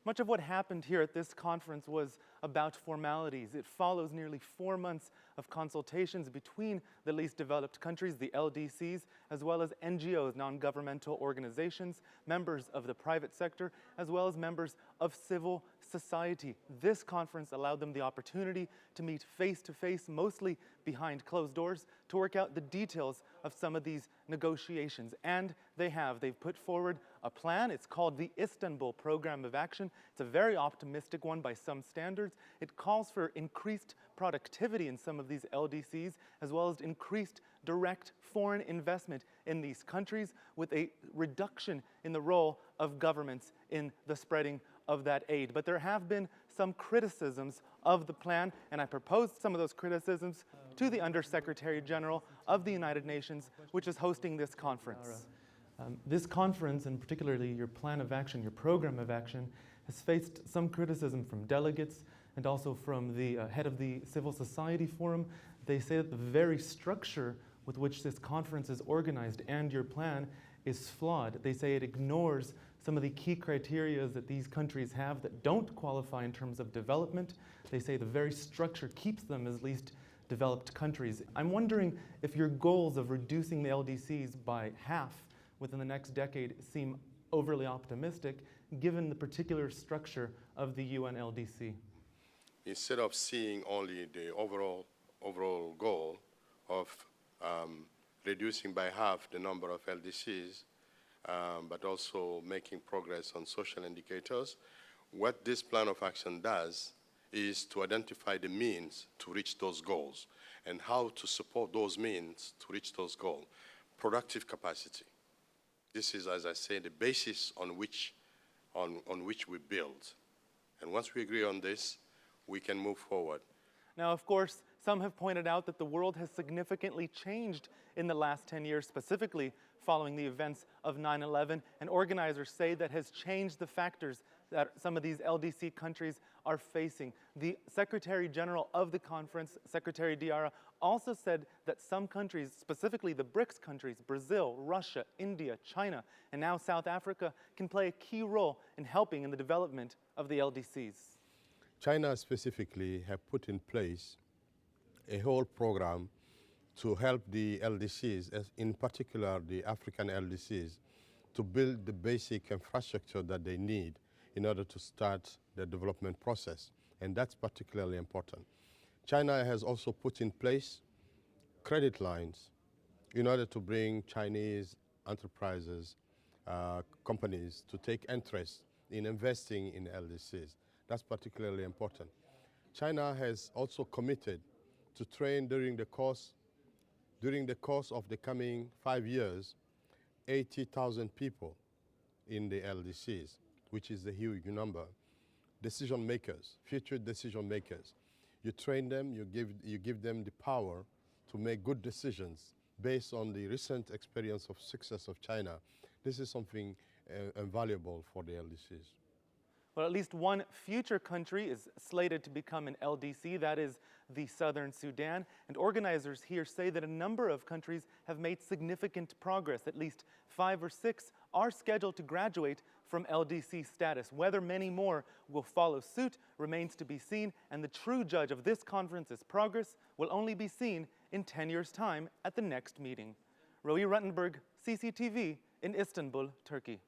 Much of what happened here at this conference was about formalities. It follows nearly 4 months of consultations between the least developed countries, the LDCs, as well as NGOs, non-governmental organizations, members of the private sector, as well as members of civil society. This conference allowed them the opportunity to meet face-to-face, mostly behind closed doors, to work out the details of some of these negotiations. And they've put forward a plan. It's called the Istanbul Program of Action. It's a very optimistic one by some standards. It calls for increased productivity in some of these LDCs, as well as increased direct foreign investment in these countries, with a reduction in the role of governments in the spreading of that aid. But there have been some criticisms of the plan, and I proposed some of those criticisms to the Undersecretary General of the United Nations, which is hosting this conference. This conference, and particularly your plan of action, your program of action, has faced some criticism from delegates and also from the head of the Civil Society Forum. They say that the very structure with which this conference is organized and your plan is flawed. They say it ignores some of the key criteria that these countries have that don't qualify in terms of development. They say the very structure keeps them as least developed countries. I'm wondering if your goals of reducing the LDCs by half within the next decade seem overly optimistic, given the particular structure of the UN-LDC. Instead of seeing only the overall goal of reducing by half the number of LDCs, but also making progress on social indicators, what this plan of action does is to identify the means to reach those goals and how to support those means to reach those goals. Productive capacity. This is, as I say, the basis on which we build. And once we agree on this, we can move forward. Now, of course, some have pointed out that the world has significantly changed in the last 10 years, specifically following the events of 9/11, and organizers say that has changed the factors that some of these LDC countries are facing. The Secretary General of the conference, Secretary Diarra, also said that some countries, specifically the BRICS countries, Brazil, Russia, India, China, and now South Africa, can play a key role in helping in the development of the LDCs. China specifically have put in place a whole program to help the LDCs, in particular the African LDCs, to build the basic infrastructure that they need in order to start the development process. And that's particularly important. China has also put in place credit lines in order to bring Chinese enterprises, companies, to take interest in investing in LDCs. That's particularly important. China has also committed to train during the course of the coming 5 years, 80,000 people in the LDCs, which is a huge number. Decision makers, future decision makers. You train them, you give them the power to make good decisions based on the recent experience of success of China. This is something invaluable for the LDCs. Well, at least one future country is slated to become an LDC, that is the Southern Sudan. And organizers here say that a number of countries have made significant progress. At least 5 or 6 are scheduled to graduate from LDC status. Whether many more will follow suit remains to be seen, and the true judge of this conference's progress will only be seen in 10 years' time at the next meeting. Roee Ruttenberg, CCTV in Istanbul, Turkey.